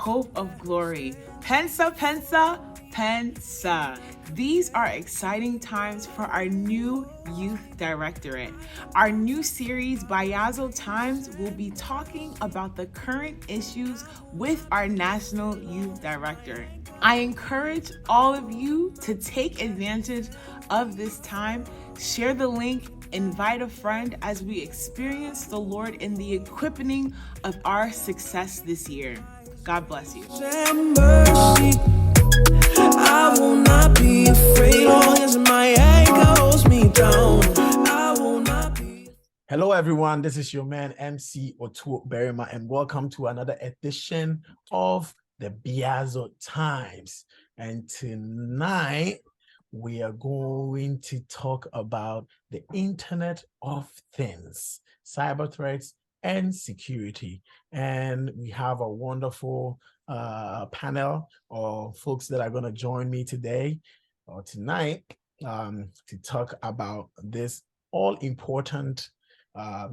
hope of glory. Pensa, pensa, pensa. These are exciting times for our new youth directorate. Our new series, Biazo Times, will be talking about the current issues with our national youth director. I encourage all of you to take advantage of this time. Share the link, invite a friend as we experience the Lord in the equipping of our success this year. God bless you. I will not be afraid as my head goes me down. I will not be. Hello, everyone. This is your man, MC Otuo Berima, and welcome to another edition of the Biazo Times. And tonight, we are going to talk about the Internet of Things, cyber threats, and security. And we have a wonderful panel of folks that are going to join me today or tonight to talk about this all-important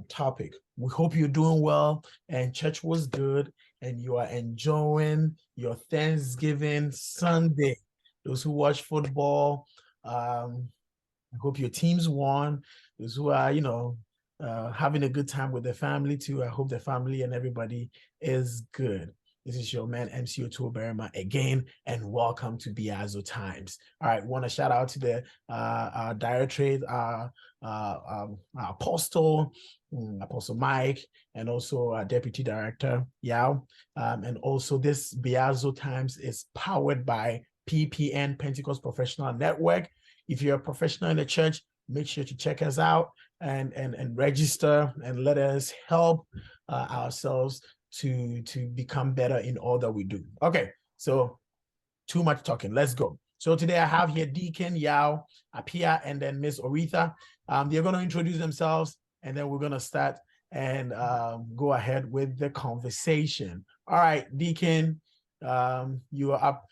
topic. We hope you're doing well and church was good and you are enjoying your Thanksgiving Sunday. Those who watch football, I hope your teams won. Those who are, having a good time with their family too, I hope the family and everybody is good. This is your man, MC Otuo Berima again, and welcome to Biazo Times. All right, want to shout out to the directorate, Apostle Mike, and also our Deputy Director, Yao. And also this Biazo Times is powered by PPN, Pentecost Professional Network. If you're a professional in the church, make sure to check us out and register and let us help ourselves to become better in all that we do. Okay, so too much talking. Let's go. So today I have here Deacon, Yao, Appiah, and then Miss Oretha. They're going to introduce themselves, and then we're going to start and go ahead with the conversation. All right, Deacon, you are up.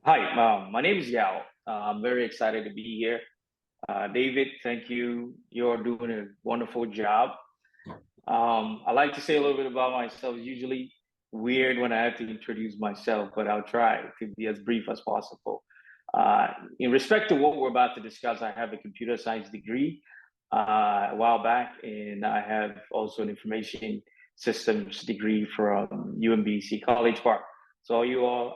Hi, my name is Yao. I'm very excited to be here. David, thank you. You're doing a wonderful job. I like to say a little bit about myself. It's usually weird when I have to introduce myself, but I'll try to be as brief as possible. In respect to what we're about to discuss, I have a computer science degree a while back, and I have also an information systems degree from UMBC College Park. So you all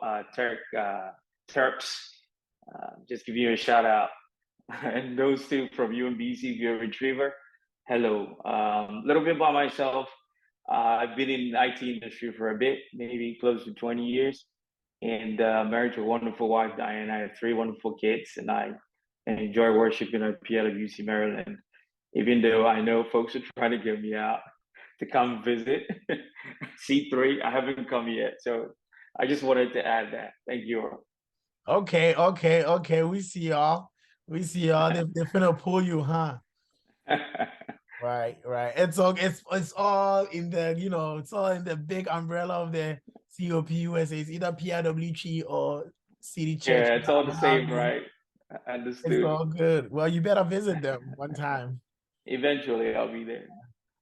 Terps, just give you a shout out. And those two from UMBC, if you're a retriever, hello. A little bit about myself. I've been in the IT industry for a bit, maybe close to 20 years, and married to a wonderful wife, Diane. I have 3 wonderful kids, and I enjoy worshiping at PWC Maryland, even though I know folks are trying to get me out to come visit. C3, I haven't come yet, so I just wanted to add that. Thank you. Okay. We see y'all. They're finna pull you, huh? Right. It's all in the, it's all in the big umbrella of the COP USA. It's either PIWG or City Church. Yeah, it's all the same, right? I understood. It's all good. Well, you better visit them one time. Eventually, I'll be there.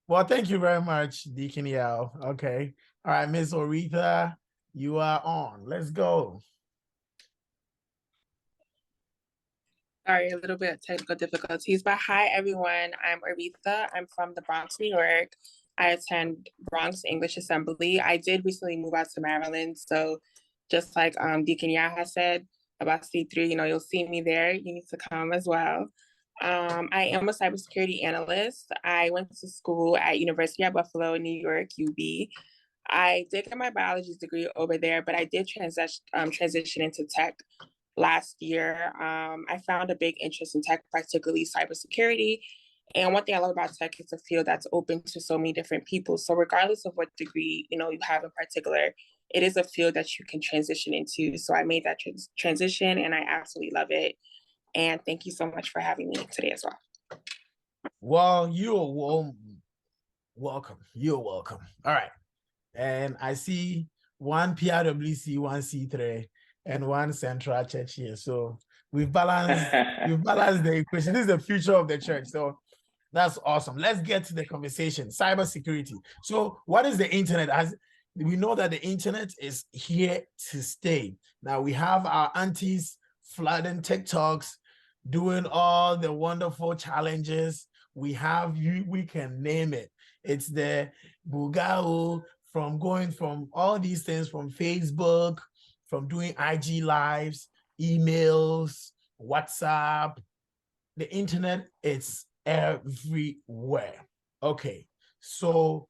Well, thank you very much, Deacon Yao. Okay. All right, Miss Oretha, you are on. Let's go. Sorry, a little bit of technical difficulties, but hi everyone, I'm Oretha. I'm from the Bronx, New York. I attend Bronx English Assembly. I did recently move out to Maryland, so just like Deacon Yah has said about C3, you'll see me there. You need to come as well. I am a cybersecurity analyst. I went to school at University of Buffalo, New York, UB. I did get my biology degree over there, but I did transition into tech last year. I found a big interest in tech, particularly cybersecurity. And one thing I love about tech is a field that's open to so many different people. So regardless of what degree you have in particular, it is a field that you can transition into. So I made that transition and I absolutely love it. And thank you so much for having me today as well. Well, you're welcome. You're welcome. All right. And I see one PRWC, one C3, and one Central Church here. So we've balanced the equation. This is the future of the church. So that's awesome. Let's get to the conversation. Cybersecurity. So what is the internet? As we know that the internet is here to stay. Now we have our aunties flooding TikToks, doing all the wonderful challenges. We have you, we can name it. It's the Bugao from going from all these things from Facebook, from doing IG lives, emails, WhatsApp. The internet is everywhere. Okay, so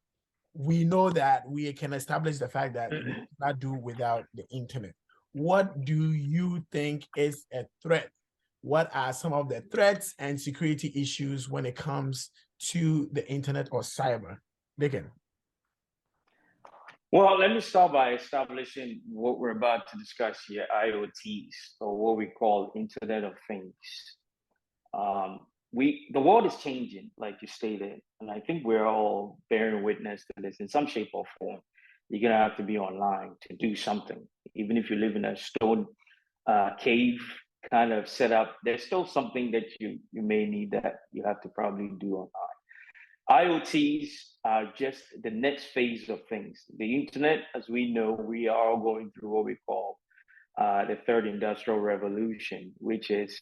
we know that we can establish the fact that we cannot do without the internet. What do you think is a threat? What are some of the threats and security issues when it comes to the internet or cyber? Dickon. Well, let me start by establishing what we're about to discuss here, IoTs, or what we call Internet of Things. The world is changing, like you stated, and I think we're all bearing witness to this in some shape or form. You're gonna have to be online to do something, even if you live in a stone cave kind of setup. There's still something that you may need that you have to probably do online. IoTs are just the next phase of things. The internet, as we know, we are all going through what we call the third industrial revolution, which is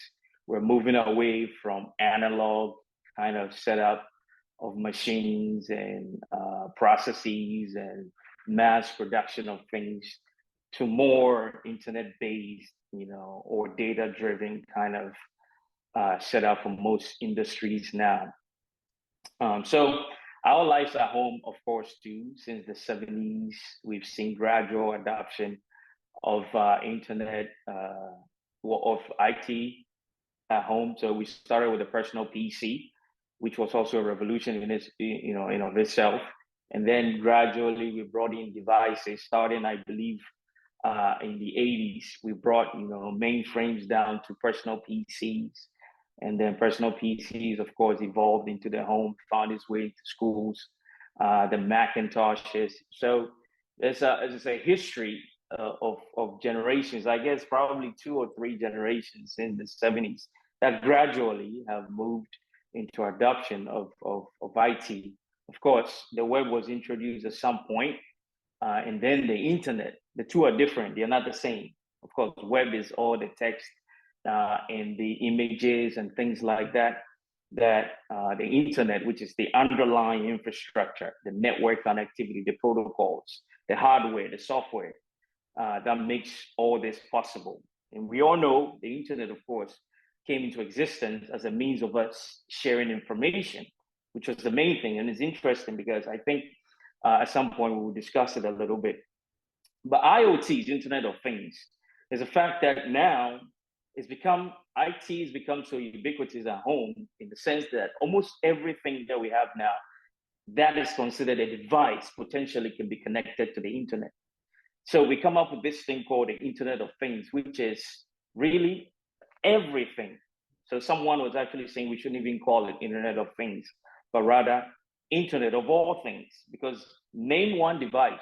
we're moving away from analog kind of setup of machines and processes and mass production of things to more internet-based, or data-driven kind of setup for most industries now. So our lives at home, of course, too, since the 70s, we've seen gradual adoption of internet, of IT at home. So we started with a personal PC, which was also a revolution in its, in of itself. And then gradually we brought in devices, starting, I believe, in the 80s. We brought, mainframes down to personal PCs. And then personal PCs, of course, evolved into the home, found its way into schools, the Macintoshes. So there's a history of generations, I guess probably 2 or 3 generations in the 70s that gradually have moved into adoption of IT. Of course, the web was introduced at some point, and then the internet. The two are different, they're not the same. Of course, web is all the text and the images and things like that, the internet, which is the underlying infrastructure, the network connectivity, the protocols, the hardware, the software, that makes all this possible. And we all know the internet, of course, came into existence as a means of us sharing information, which was the main thing. And it's interesting because I think at some point we will discuss it a little bit. But IoTs, Internet of Things, is a fact that now IT has become so ubiquitous at home in the sense that almost everything that we have now that is considered a device potentially can be connected to the internet. So we come up with this thing called the Internet of Things, which is really everything. So someone was actually saying we shouldn't even call it Internet of Things, but rather Internet of all things, because name one device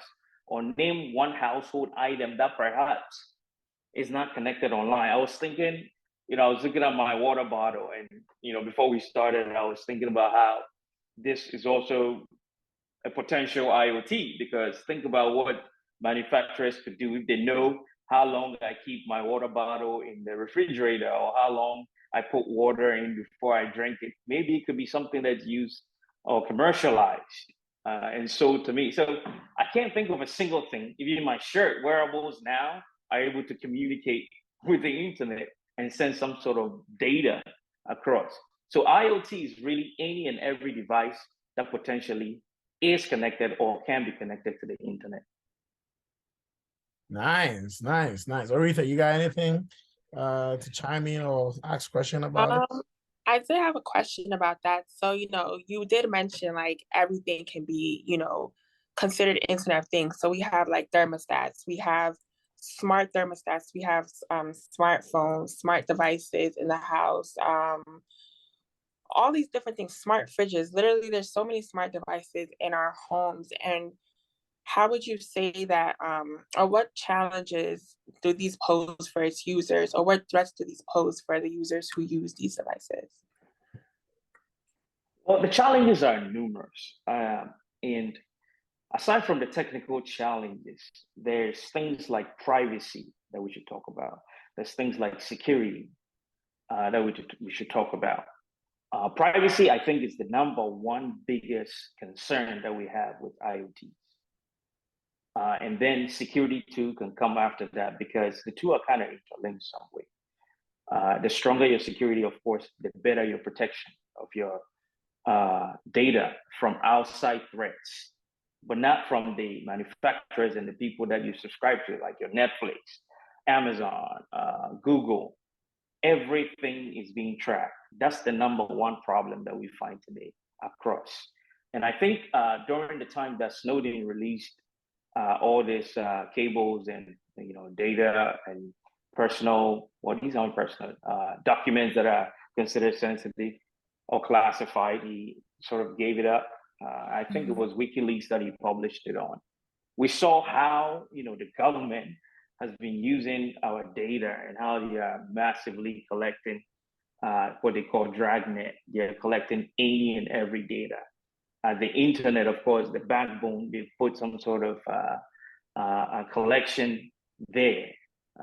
or name one household item that perhaps is not connected online. I was thinking, I was looking at my water bottle and, before we started, I was thinking about how this is also a potential IoT, because think about what manufacturers could do if they know how long I keep my water bottle in the refrigerator or how long I put water in before I drink it. Maybe it could be something that's used or commercialized and sold to me. So I can't think of a single thing. Even my shirt, wearables now are able to communicate with the internet and send some sort of data across. So IoT is really any and every device that potentially is connected or can be connected to the internet. Nice. Oretha, you got anything to chime in or ask a question about it? I did have a question about that. So, you did mention like everything can be, considered Internet of Things. So we have like thermostats, we have smart thermostats, we have smartphones, smart devices in the house, all these different things, smart fridges. Literally, there's so many smart devices in our homes. And how would you say that, or what challenges do these pose for its users, or what threats do these pose for the users who use these devices? Well, the challenges are numerous. And aside from the technical challenges, there's things like privacy that we should talk about. There's things like security that we should talk about. Privacy, I think, is the number one biggest concern that we have with IoTs. And then security too can come after that, because the two are kind of interlinked some way. The stronger your security, of course, the better your protection of your data from outside threats, but not from the manufacturers and the people that you subscribe to, like your Netflix, Amazon, Google. Everything is being tracked. That's the number one problem that we find today across. And I think during the time that Snowden released all these cables and data and personal, well, these aren't personal documents that are considered sensitive or classified, he sort of gave it up. I think it was WikiLeaks that he published it on. We saw how the government has been using our data and how they are massively collecting what they call dragnet. They're collecting any and every data. The internet, of course, the backbone, they put some sort of a collection there.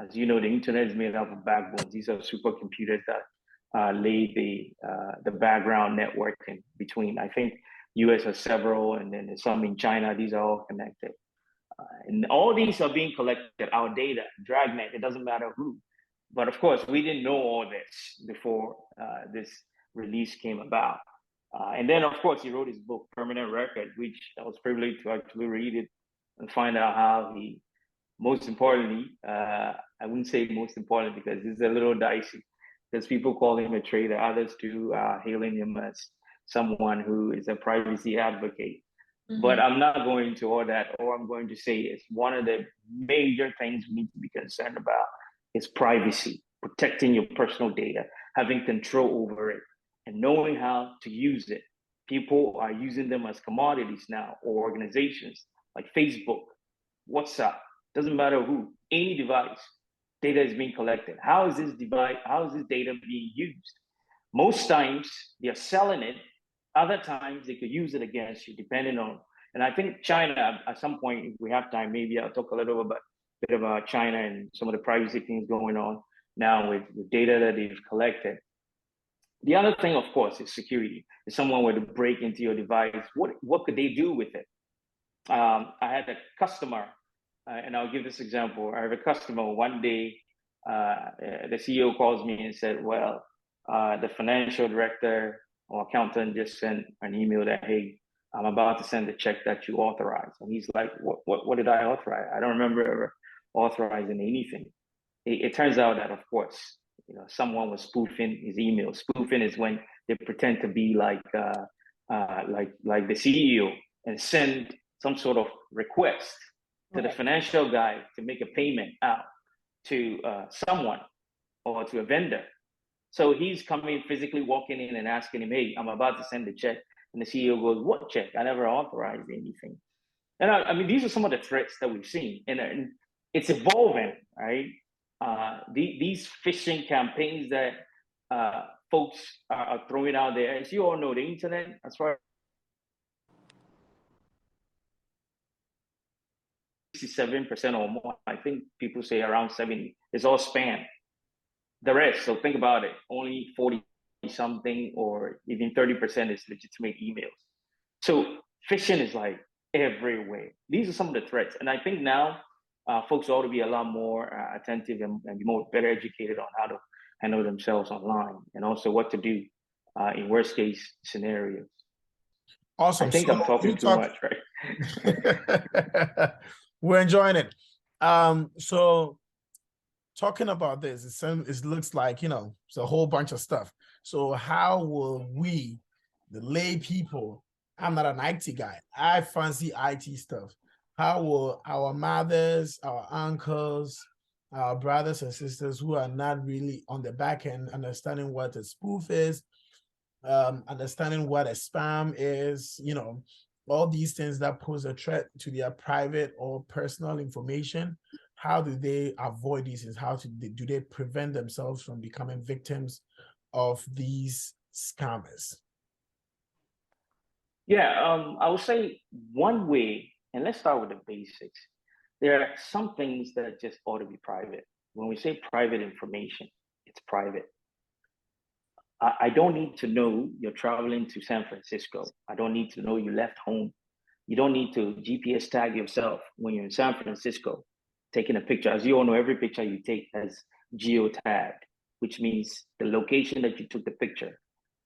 As you know, the internet is made up of backbones. These are supercomputers that lay the background network in between. I think US has several, and then there's some in China. These are all connected. And all these are being collected, our data, dragnet, it doesn't matter who. But of course, we didn't know all this before this release came about. And then, of course, he wrote his book, Permanent Record, which I was privileged to actually read it and find out how he, most importantly, I wouldn't say most importantly because this is a little dicey, because people call him a traitor, others too hailing him as someone who is a privacy advocate. But I'm not going to all that. All I'm going to say is one of the major things we need to be concerned about is privacy, protecting your personal data, having control over it, and knowing how to use it. People are using them as commodities now, or organizations like Facebook, WhatsApp, doesn't matter who, any device, data is being collected. How is this data being used? Most times they're selling it. Other times they could use it against you, depending on, and I think China, at some point, if we have time, maybe I'll talk a little bit about China and some of the privacy things going on now with data that they've collected. The other thing, of course, is security. If someone were to break into your device, what could they do with it? I had a customer, and I'll give this example. I have a customer one day, the CEO calls me and said, well, the financial director or accountant just sent an email that, hey, I'm about to send the check that you authorized. And he's like, what did I authorize? I don't remember ever authorizing anything. It turns out that, of course, someone was spoofing his email. Spoofing is when they pretend to be like the CEO and send some sort of request to the financial guy to make a payment out to someone or to a vendor. So he's coming, physically walking in and asking him, hey, I'm about to send the check. And the CEO goes, what check? I never authorized anything. And I mean, these are some of the threats that we've seen. And it's evolving, right? These phishing campaigns that folks are throwing out there, as you all know, the internet, as far as 67% or more, I think people say around 70, is all spam. The rest, so think about it, only 40 something or even 30% is legitimate emails. So phishing is like everywhere. These are some of the threats. And I think now folks ought to be a lot more attentive and be more better educated on how to handle themselves online and also what to do in worst case scenarios. Awesome. I think I'm talking too much, right? We're enjoying it. So talking about this, it looks like, it's a whole bunch of stuff. So how will we, the lay people, I'm not an IT guy, I fancy IT stuff. How will our mothers, our uncles, our brothers and sisters who are not really on the back end understanding what a spoof is, understanding what a spam is, all these things that pose a threat to their private or personal information, how do they avoid these things? Do they prevent themselves from becoming victims of these scammers? Yeah, I would say one way And let's start with the basics. There are some things that just ought to be private. When we say private information, it's private. I don't need to know you're traveling to San Francisco. I don't need to know you left home. You don't need to GPS tag yourself when you're in San Francisco taking a picture. As you all know, every picture you take has geotagged, which means the location that you took the picture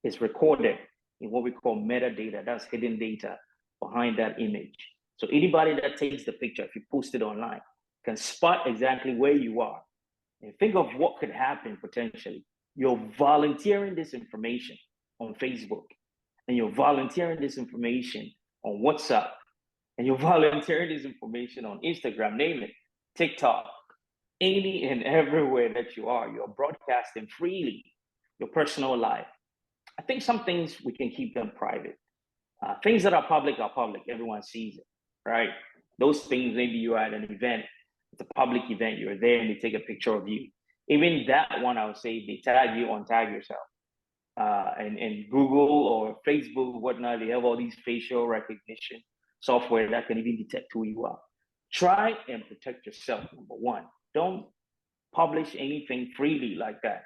is recorded in what we call metadata. That's hidden data behind that image. So anybody that takes the picture, if you post it online, can spot exactly where you are. And think of what could happen potentially. You're volunteering this information on Facebook, and you're volunteering this information on WhatsApp, and you're volunteering this information on Instagram, name it, TikTok, any and everywhere that you are. You're broadcasting freely your personal life. I think some things we can keep them private. Things that are public, everyone sees it, right? Those things, maybe you're at an event, it's a public event, you're there and they take a picture of you. Even that one, I would say, they tag you, untag yourself. And Google or Facebook, whatnot, they have all these facial recognition software that can even detect who you are. Try and protect yourself, number one. Don't publish anything freely like that.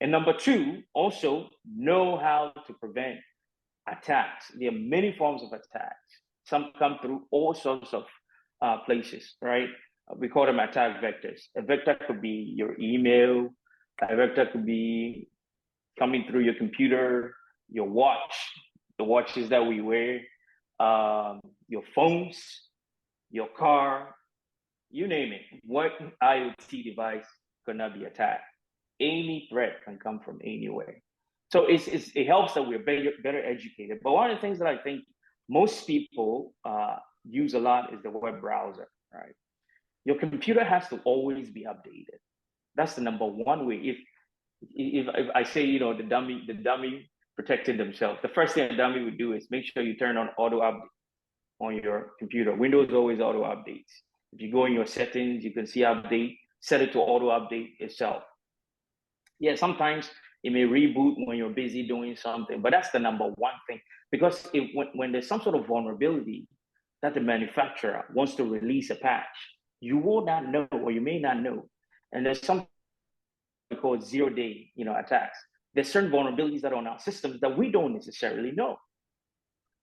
And number two, also know how to prevent attacks. There are many forms of attacks. Some come through all sorts of places, right? We call them attack vectors. A vector could be your email. A vector could be coming through your computer, your watch, the watches that we wear, your phones, your car, you name it. What IoT device could not be attacked? Any threat can come from anywhere. So it helps that we're better educated. But one of the things that I think most people use a lot is the web browser, right? Your computer has to always be updated. That's the number one way. If I say, you know, the dummy protected themselves, the first thing a dummy would do is make sure you turn on auto update on your computer. Windows always auto updates. If you go in your settings, you can see update, set it to auto update itself. Yeah, sometimes it may reboot when you're busy doing something, but that's the number one thing. Because when there's some sort of vulnerability that the manufacturer wants to release a patch, you will not know, or you may not know. And there's something called zero-day, attacks. There's certain vulnerabilities that are on our systems that we don't necessarily know.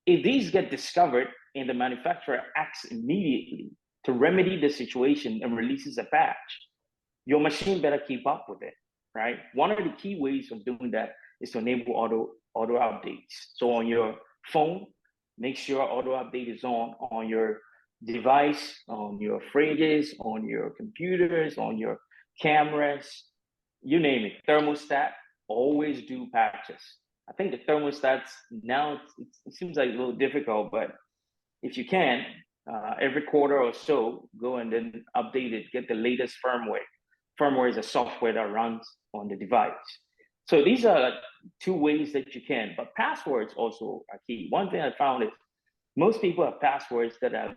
If these get discovered and the manufacturer acts immediately to remedy the situation and releases a patch, your machine better keep up with it, right? One of the key ways of doing that is to enable auto updates. So on your phone, make sure auto update is on your device, on your fridges, on your computers, on your cameras, you name it. Thermostat, always do patches. I think the thermostats now, it seems like a little difficult, but if you can, every quarter or so, go and then update it, get the latest firmware. Firmware is a software that runs on the device. So these are two ways that you can, but passwords also are key. One thing I found is most people have passwords that have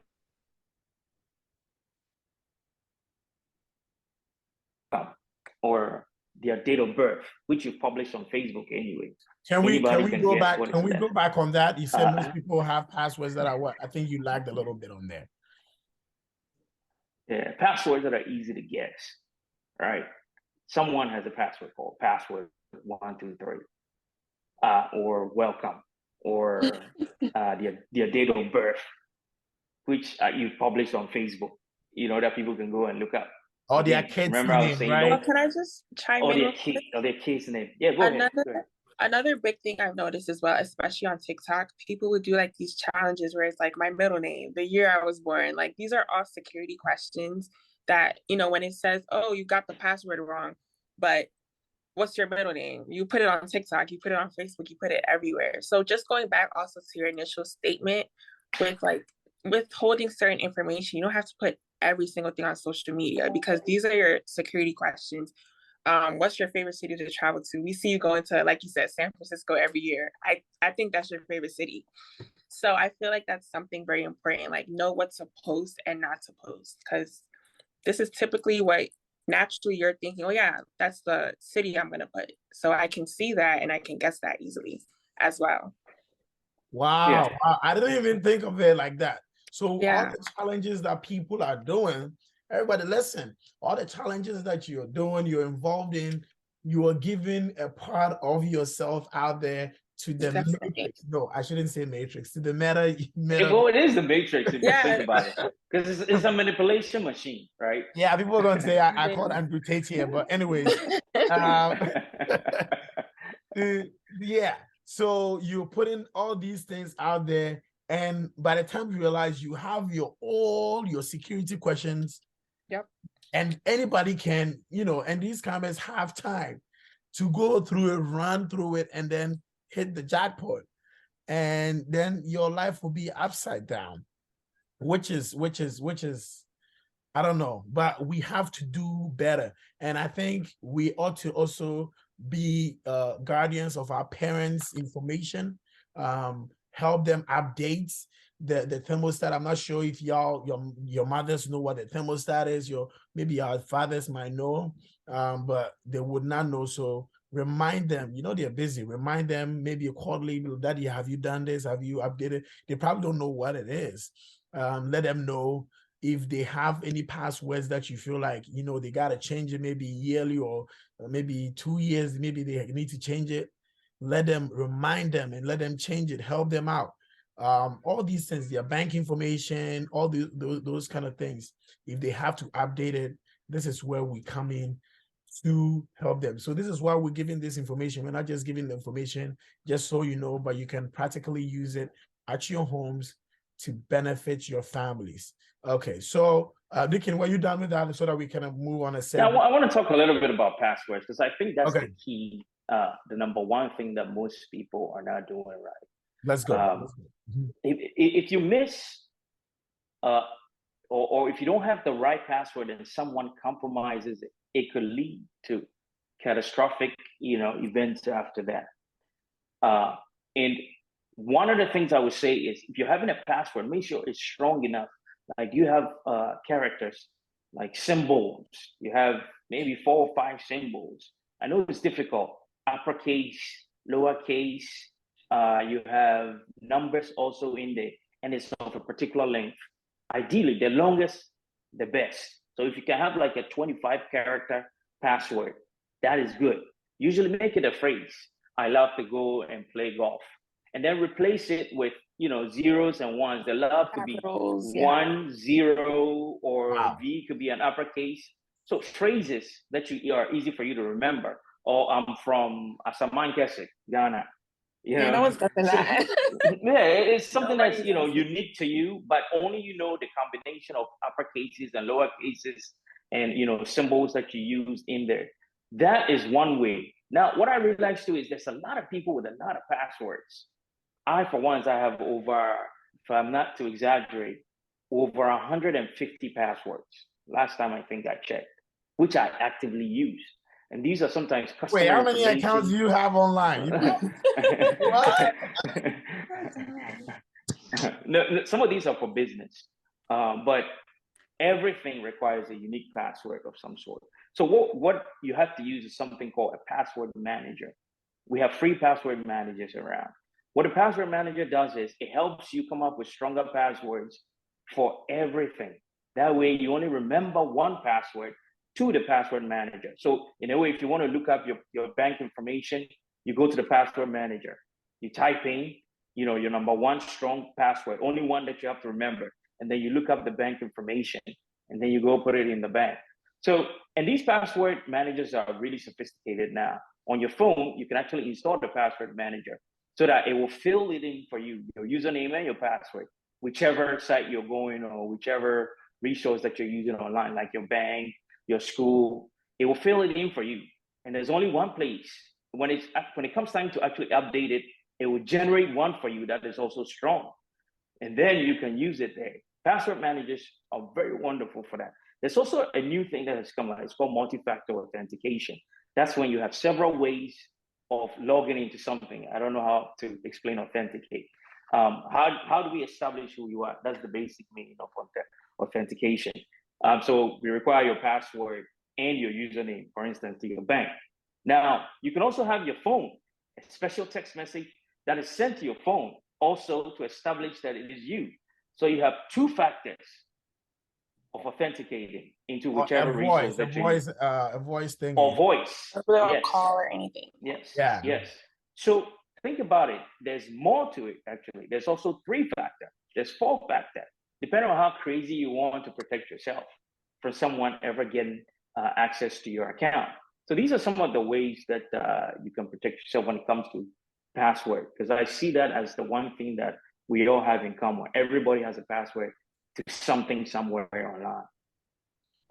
or their date of birth, which you publish on Facebook anyway. Can we go back? Can we go back on that? You said most people have passwords that are what? I think you lagged a little bit on there. Yeah, passwords that are easy to guess, right? Someone has a password called password 123, or welcome, or their date of birth, which you publish on Facebook. That people can go and look up. Or their kids' name, right? Oh, can I just chime in? Or their kids' name. Yeah, go ahead. Another big thing I've noticed as well, especially on TikTok, people would do like these challenges where it's like my middle name, the year I was born. Like these are all security questions that, when it says, oh, you got the password wrong, but what's your middle name? You put it on TikTok, you put it on Facebook, you put it everywhere. So just going back also to your initial statement with withholding certain information, you don't have to put every single thing on social media because these are your security questions. What's your favorite city to travel to? We see you going to, like you said, San Francisco every year. I think that's your favorite city. So I feel like that's something very important, like know what to post and not to post, because this is typically what naturally you're thinking, oh yeah, that's the city I'm going to put. So I can see that and I can guess that easily as well. Wow. Yeah. Wow. I didn't even think of it like that. So all the challenges that people are doing, everybody listen, all the challenges that you're doing, you're involved in, you are giving a part of yourself out there to the matrix. No, I shouldn't say matrix, to the meta. Well, it is the matrix if you think about it, because it's a manipulation machine, right? Yeah, people are going to say I called Andrew Tate here, but anyways, yeah. So you're putting all these things out there, and by the time you realize you have all your security questions, and anybody can, and these cameras have time to go through it, run through it, and then hit the jackpot, and then your life will be upside down, which is I don't know, but we have to do better. And I think we ought to also be guardians of our parents' information, help them update the thermostat. I'm not sure if your mothers know what the thermostat is. Maybe our fathers might know, but they would not know. So remind them, they're busy. Remind them, maybe a quarterly, Daddy, have you done this? Have you updated? They probably don't know what it is. Let them know. If they have any passwords that you feel like, they got to change it maybe yearly or maybe 2 years, maybe they need to change it, let them remind them and let them change it, help them out. All these things, their bank information, all those kind of things, if they have to update it, this is where we come in to help them. So this is why we're giving this information. We're not just giving the information just so you know, but you can practically use it at your homes to benefit your families. Okay, so Dickon, were you done with that so that we can move on? Yeah, I want to talk a little bit about passwords because I think that's the key, the number one thing that most people are not doing right. Let's go. If you miss, or if you don't have the right password and someone compromises it, it could lead to catastrophic, events after that. And one of the things I would say is if you're having a password, make sure it's strong enough. Like you have characters, like symbols. You have maybe 4 or 5 symbols. I know it's difficult. Uppercase, lowercase. You have numbers also in there, and it's of a particular length. Ideally, the longest, the best. So if you can have like a 25-character password, that is good. Usually make it a phrase. I love to go and play golf. And then replace it with, zeros and ones. They love to be 1, 0, or V could be an uppercase. So phrases that are easy for you to remember. Or I'm from Asamankese, Ghana. No one's got that. It's something that's unique to you, but only the combination of uppercases and lower cases and symbols that you use in there. That is one way. Now, what I realized too is there's a lot of people with a lot of passwords. For once, I have over, if I'm not to exaggerate, over 150 passwords. Last time I think I checked, which I actively use. And these are sometimes customer Wait, how many accounts do you have online? What? No, some of these are for business, but everything requires a unique password of some sort. So what you have to use is something called a password manager. We have free password managers around. What a password manager does is it helps you come up with stronger passwords for everything. That way you only remember one password to the password manager. So in a way, if you want to look up your bank information, you go to the password manager. You type in, your number one strong password, only one that you have to remember. And then you look up the bank information and then you go put it in the bank. So, and these password managers are really sophisticated now. On your phone, you can actually install the password manager so that it will fill it in for you, your username and your password, whichever site you're going or whichever resource that you're using online, like your bank, your school, it will fill it in for you. And there's only one place. When it comes time to actually update it, it will generate one for you that is also strong. And then you can use it there. Password managers are very wonderful for that. There's also a new thing that has come out. It's called multi-factor authentication. That's when you have several ways of logging into something. I don't know how to explain authenticate. How do we establish who you are? That's the basic meaning of authentication. So we require your password and your username, for instance, to your bank. Now, you can also have your phone, a special text message that is sent to your phone, also to establish that it is you. So you have two factors of authenticating into Or whichever resource that you use. a voice thing. Or voice. Without Yes. call or anything. Yes. Yeah. Yes. So think about it. There's more to it, actually. There's also 3-factor. There's 4-factor. Depending on how crazy you want to protect yourself from someone ever getting access to your account. So these are some of the ways that you can protect yourself when it comes to password, because I see that as the one thing that we all have in common. Everybody has a password to something somewhere online.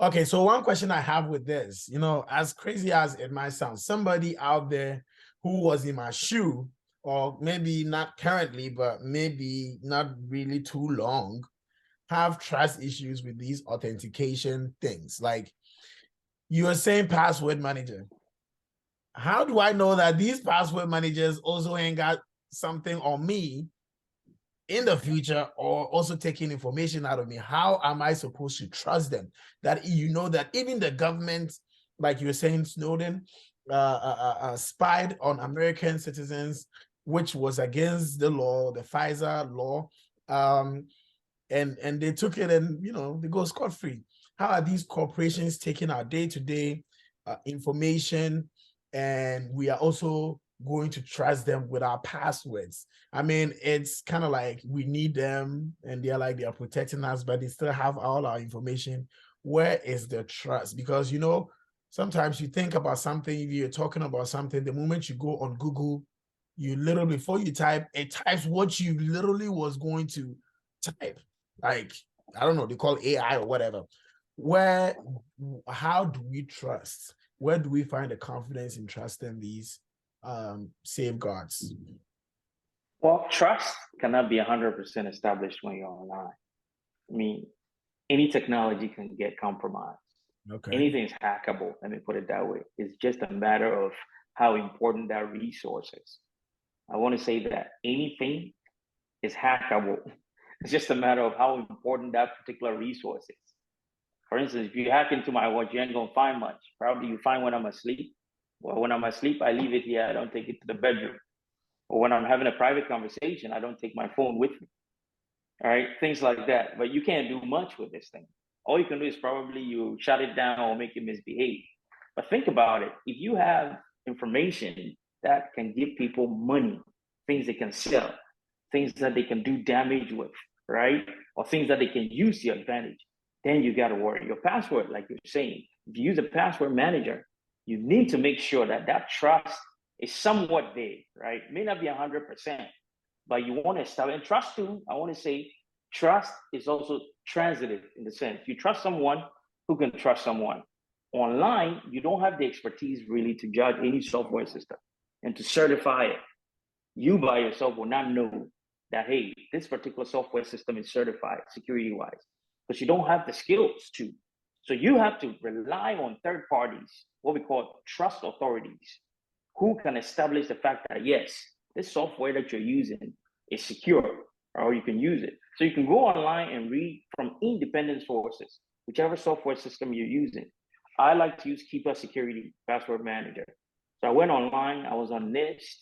Okay, so one question I have with this, as crazy as it might sound, somebody out there who was in my shoe, or maybe not currently, but maybe not really too long, have trust issues with these authentication things. Like you are saying password manager. How do I know that these password managers also ain't got something on me in the future, or also taking information out of me? How am I supposed to trust them? That that even the government, like you were saying, Snowden spied on American citizens, which was against the law, the FISA law, and they took it, and they go scot-free. How are these corporations taking our day-to-day information, and we are also going to trust them with our passwords? I mean, it's kind of like we need them, and they are protecting us, but they still have all our information. Where is the trust? Because sometimes you think about something, if you're talking about something, the moment you go on Google, you literally, before you type, it types what you literally was going to type. Like, I don't know, they call AI or whatever. How do we trust? Where do we find the confidence in trusting these safeguards? Well, trust cannot be 100% established when you're online. I mean, any technology can get compromised. Okay. Anything is hackable, let me put it that way. It's just a matter of how important that resource is. I want to say that anything is hackable. It's just a matter of how important that particular resource is. For instance, if you hack into my watch, you ain't gonna find much. Probably you find when I'm asleep. Well, when I'm asleep, I leave it here. I don't take it to the bedroom. Or when I'm having a private conversation, I don't take my phone with me. All right, things like that. But you can't do much with this thing. All you can do is probably you shut it down or make it misbehave. But think about it. If you have information that can give people money, things they can sell, things that they can do damage with, right? Or things that they can use to your advantage, then you got to worry. Your password, like you're saying, if you use a password manager, you need to make sure that that trust is somewhat there, right? It may not be 100%, but you want to establish. And trust too, I want to say, trust is also transitive in the sense you trust someone who can trust someone. Online, you don't have the expertise really to judge any software system and to certify it. You by yourself will not know that, hey, this particular software system is certified security-wise, because you don't have the skills to. So you have to rely on third parties, what we call trust authorities, who can establish the fact that, yes, this software that you're using is secure, or you can use it. So you can go online and read from independent sources, whichever software system you're using. I like to use Keeper Security Password Manager. So I went online, I was on NIST,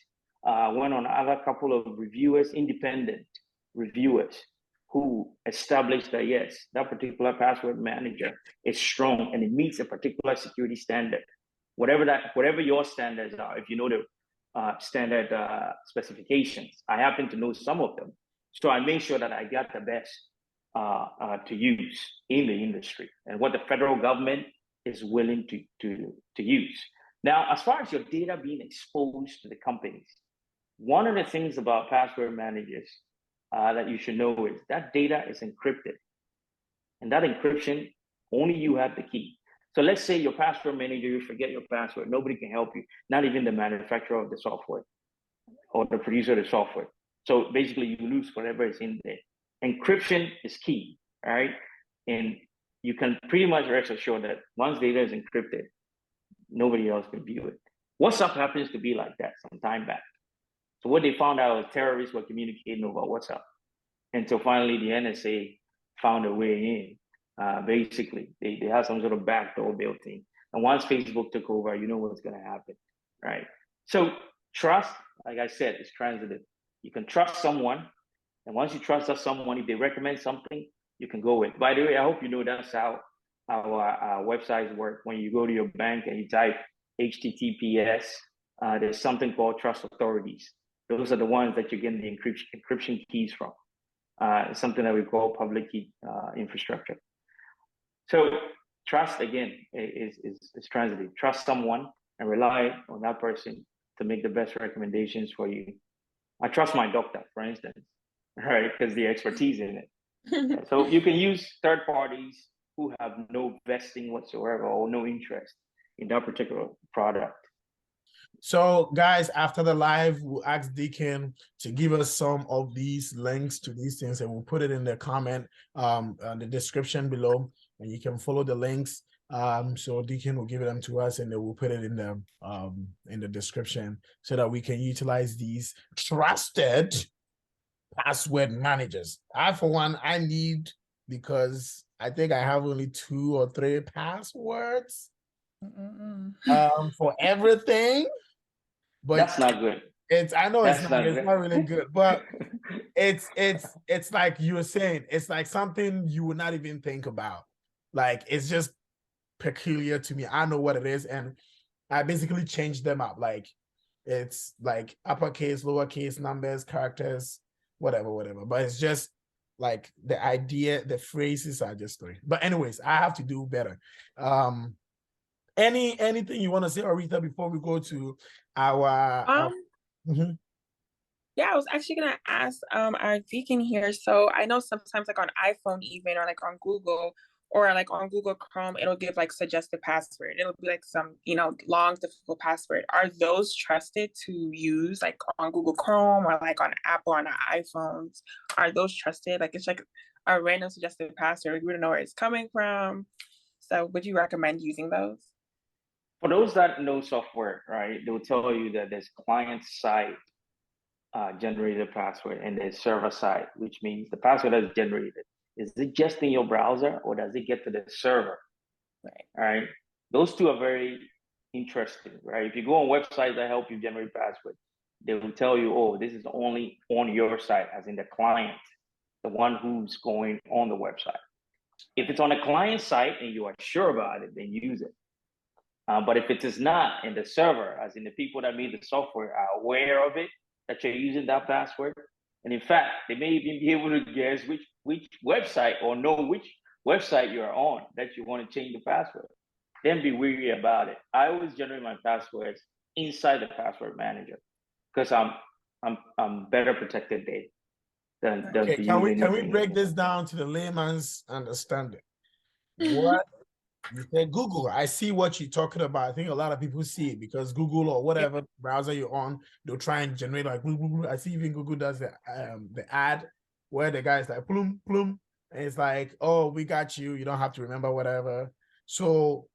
went on other couple of reviewers, independent reviewers, who established that, yes, that particular password manager is strong and it meets a particular security standard. Whatever your standards are, if you know the standard specifications. I happen to know some of them. So I made sure that I got the best to use in the industry and what the federal government is willing to use. Now, as far as your data being exposed to the companies, one of the things about password managers that you should know is that data is encrypted. And that encryption, only you have the key. So let's say your password manager, you forget your password. Nobody can help you, not even the manufacturer of the software or the producer of the software. So basically you lose whatever is in there. Encryption is key, all right? And you can pretty much rest assured that once data is encrypted, nobody else can view it. WhatsApp happens to be like that some time back. So what they found out was terrorists were communicating over WhatsApp. Until finally the NSA found a way in. Basically, they have some sort of backdoor built in. And once Facebook took over, you know what's going to happen, right? So trust, like I said, is transitive. You can trust someone, And once you trust that someone, if they recommend something, you can go with. By the way, I hope you know that's how our websites work. When you go to your bank and you type HTTPS, there's something called trust authorities. Those are the ones that you're getting the encryption keys from. It's something that we call public key infrastructure. So trust, again, is transitive. Trust someone and rely on that person to make the best recommendations for you. I trust my doctor, for instance, right? Because the expertise in it. So you can use third parties who have no vesting whatsoever or no interest in that particular product. So, guys, after the live, we'll ask Deacon to give us some of these links to these things, and we'll put it in the comment, the description below, and you can follow the links. So Deacon will give them to us, and then we'll put it in the description so that we can utilize these trusted password managers. I, for one, I need, because I think I have only 2 or 3 passwords for everything. But that's not good. I know that's it's not really good, but it's like you were saying, it's like something you would not even think about. Like, it's just peculiar to me. I know what it is, and I basically changed them up. Like, it's like uppercase, lowercase, numbers, characters, whatever. But it's just like the idea, the phrases are just 3. But anyways, I have to do better. Anything you want to say, Oretha, before we go to our yeah, I was actually gonna ask our Deacon here. So I know sometimes, like on iPhone even, or like on Google, or like on Google Chrome, it'll give like suggested password. It'll be like some, long, difficult password. Are those trusted to use like on Google Chrome or like on Apple on iPhones? Are those trusted? Like, it's like a random suggested password. We don't know where it's coming from. So would you recommend using those? For those that know software, right, they will tell you that there's client side generated password and there's server side, which means the password that's generated, is it just in your browser or does it get to the server? Right. All right. Those two are very interesting, right? If you go on websites that help you generate passwords, they will tell you, oh, this is only on your site, as in the client, the one who's going on the website. If it's on a client site and you are sure about it, then use it. But if it is not, and the server, as in the people that made the software, are aware of it, that you're using that password, and in fact, they may even be able to guess which website, or know which website you're on that you want to change the password, then be wary about it. I always generate my passwords inside the password manager because I'm better protected there than okay, to can use we break this down to the layman's understanding? What you said, Google, I see what you're talking about. I think a lot of people see it because Google or whatever browser you're on, they'll try and generate like I see even Google does the ad where the guy's like plum plum, and it's like, oh, we got you, you don't have to remember whatever. So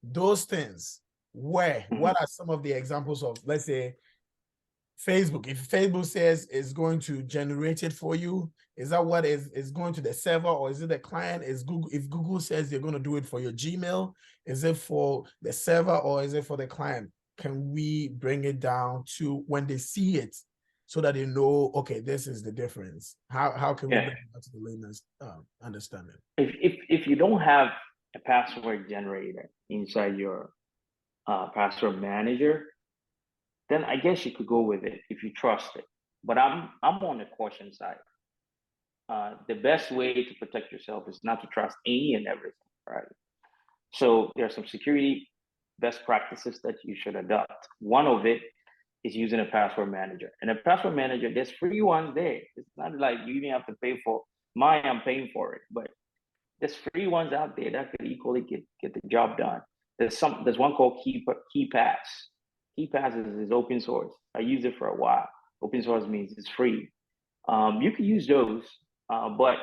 those things, what are some of the examples of, let's say, Facebook? If Facebook says it's going to generate it for you, is that what is going to the server, or is it the client? Is Google, if Google says they're going to do it for your Gmail, is it for the server or is it for the client? Can we bring it down to when they see it so that they know, okay, this is the difference? How can we bring it down to the layman's understanding? If you don't have a password generator inside your password manager, then I guess you could go with it if you trust it. But I'm on the caution side. The best way to protect yourself is not to trust any and everything, right? So there are some security best practices that you should adopt. One of it is using a password manager. And a password manager, there's free ones there. It's not like you even have to pay for mine, I'm paying for it. But there's free ones out there that could equally get the job done. There's one called KeyPass. KeyPass is open source. I used it for a while. Open source means it's free. You can use those, but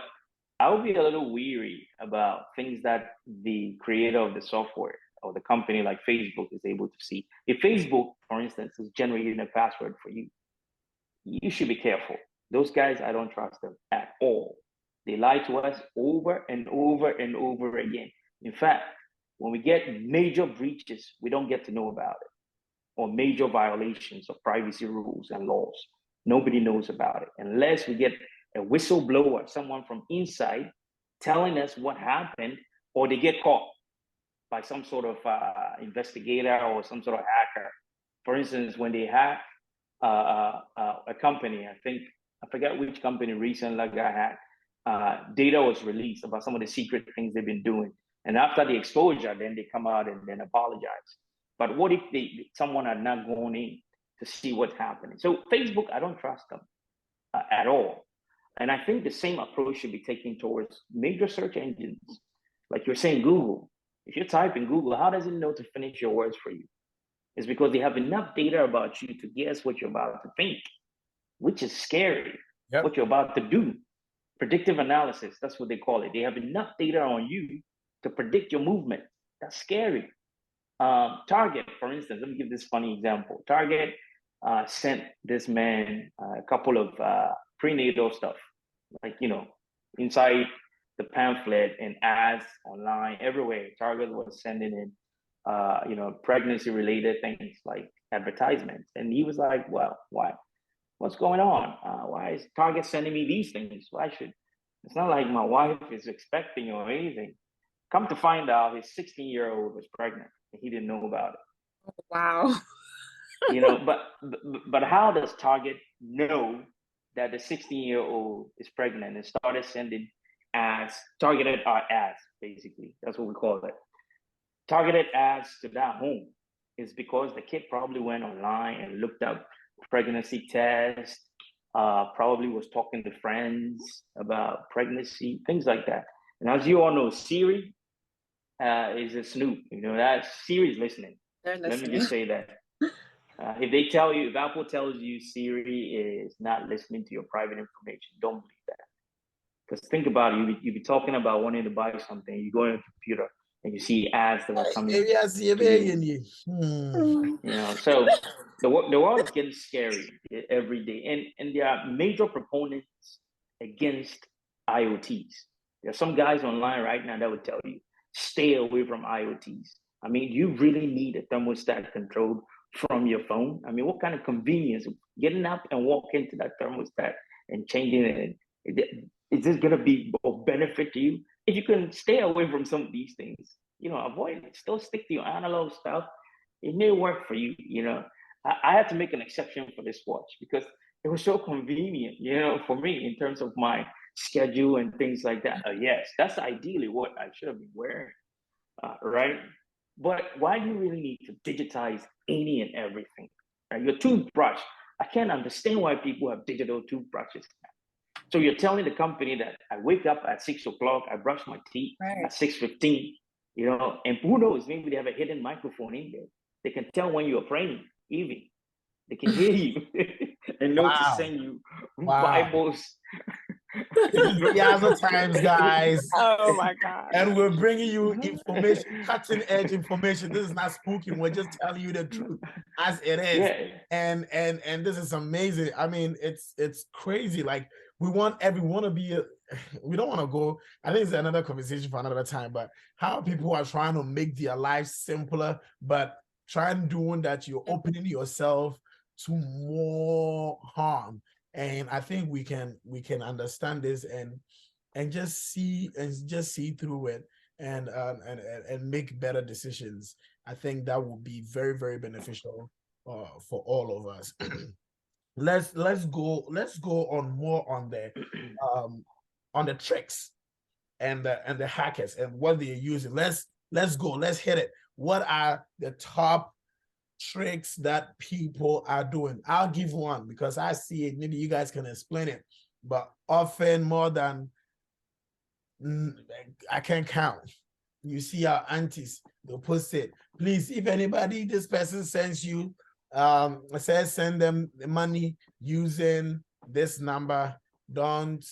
I would be a little weary about things that the creator of the software or the company like Facebook is able to see. If Facebook, for instance, is generating a password for you, you should be careful. Those guys, I don't trust them at all. They lie to us over and over and over again. In fact, when we get major breaches, we don't get to know about it, or major violations of privacy rules and laws. Nobody knows about it unless we get a whistleblower, someone from inside telling us what happened, or they get caught by some sort of investigator or some sort of hacker. For instance, when they hacked a company, I forget which company recently got hacked, data was released about some of the secret things they've been doing. And after the exposure, then they come out and then apologize. But what if someone had not gone in to see what's happening? So Facebook, I don't trust them at all. And I think the same approach should be taken towards major search engines. Like you're saying, Google. If you type in Google, how does it know to finish your words for you? It's because they have enough data about you to guess what you're about to think, which is scary. Yep. What you're about to do. Predictive analysis, that's what they call it. They have enough data on you to predict your movement. That's scary. Target, for instance, let me give this funny example. Target sent this man a couple of prenatal stuff, like, inside the pamphlet and ads online, everywhere. Target was sending in, pregnancy-related things like advertisements. And he was like, well, why? What's going on? Why is Target sending me these things? It's not like my wife is expecting or anything. Come to find out, his 16-year-old was pregnant and he didn't know about it. Wow. But how does Target know that the 16-year-old is pregnant and started sending ads, targeted ads, basically. That's what we call it. Targeted ads to that home is because the kid probably went online and looked up pregnancy test, probably was talking to friends about pregnancy, things like that. And as you all know, Siri is a snoop. That Siri is listening. They're listening. Let me just say that. If Apple tells you Siri is not listening to your private information, don't believe that. Because think about it, you be talking about wanting to buy something, you go on your computer and you see ads that are coming. So the world is getting scary every day, and there are major proponents against IoTs. There are some guys online right now that would tell you, stay away from IoTs. I mean, you really need a thermostat controlled from your phone. I mean, what kind of convenience getting up and walking to that thermostat and changing it? Is this going to be of benefit to you? If you can stay away from some of these things, avoid it. Still stick to your analog stuff. It may work for you. I had to make an exception for this watch because it was so convenient, for me in terms of my schedule and things like that. Yes, that's ideally what I should have been wearing, right? But why do you really need to digitize any and everything? Your toothbrush, I can't understand why people have digital toothbrushes now. So you're telling the company that I wake up at 6 o'clock, I brush my teeth at 6:15, and who knows, maybe they have a hidden microphone in there. They can tell when you're praying, even. They can hear you and know to send you Bibles. Biazo Times, guys. Oh my God. And we're bringing you information, cutting edge information. This is not spooky. We're just telling you the truth as it is. Yeah. And this is amazing. I mean, it's crazy. Like we don't want to go. I think it's another conversation for another time, but how people are trying to make their lives simpler, but doing that, you're opening yourself to more harm. And I think we can understand this and just see through it and make better decisions. I think that would be very, very beneficial for all of us. Let's go on more on the tricks and the hackers and what they're using. Let's hit it. What are the top tricks that people are doing? I'll give one because I see it. Maybe you guys can explain it, but often more than I can count. You see our aunties, they'll post it. Please, if anybody, this person sends you, says send them the money using this number, don't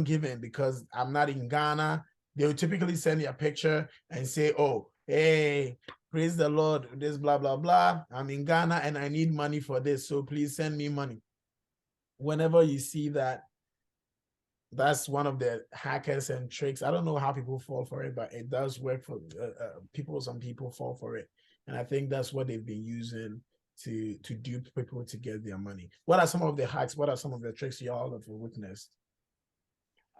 give in because I'm not in Ghana. They'll typically send you a picture and say, oh, hey, praise the Lord, this blah, blah, blah. I'm in Ghana and I need money for this, so please send me money. Whenever you see that, that's one of the hackers and tricks. I don't know how people fall for it, but it does work for people. Some people fall for it. And I think that's what they've been using to dupe people to get their money. What are some of the hacks? What are some of the tricks y'all have witnessed?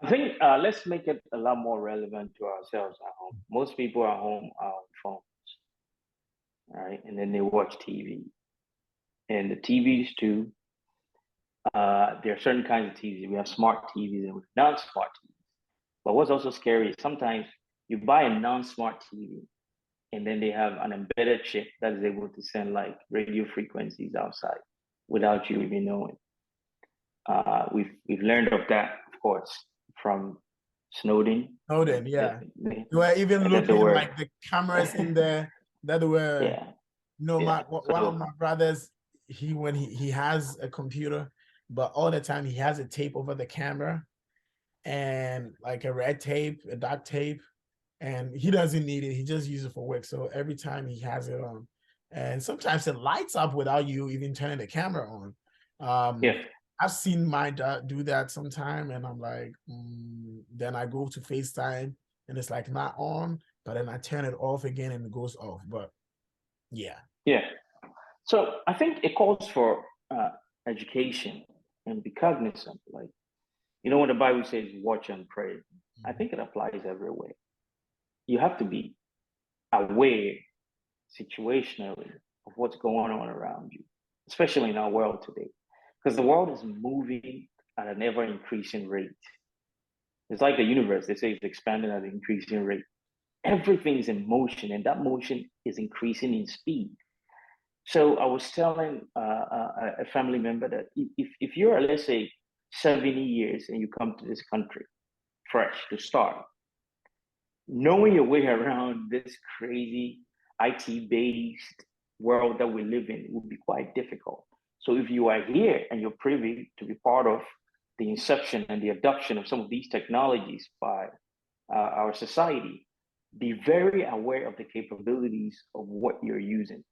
I think let's make it a lot more relevant to ourselves at home. Most people at home are on phones, right? And then they watch TV. And the TVs too, there are certain kinds of TVs. We have smart TVs and we have non-smart TVs. But what's also scary is sometimes you buy a non-smart TV and then they have an embedded chip that is able to send like radio frequencies outside without you even knowing. We've learned of that, of course, from Snowden. Snowden, yeah. They were even looking like the cameras in there that were, yeah. One of my brothers, when he has a computer, but all the time he has a tape over the camera and like a red tape, a dark tape, and he doesn't need it. He just uses it for work. So every time he has it on, and sometimes it lights up without you even turning the camera on. I've seen my dad do that sometime, and I'm like, then I go to FaceTime, and it's like not on, but then I turn it off again, and it goes off. But yeah. So I think it calls for education and be cognizant. Like, when the Bible says watch and pray, I think it applies everywhere. You have to be aware situationally of what's going on around you, especially in our world today. Because the world is moving at an ever-increasing rate. It's like the universe, they say it's expanding at an increasing rate. Everything's in motion, and that motion is increasing in speed. So I was telling a family member that if you're, let's say, 70 years and you come to this country fresh to start, knowing your way around this crazy IT-based world that we live in would be quite difficult. So if you are here and you're privy to be part of the inception and the adoption of some of these technologies by our society, be very aware of the capabilities of what you're using.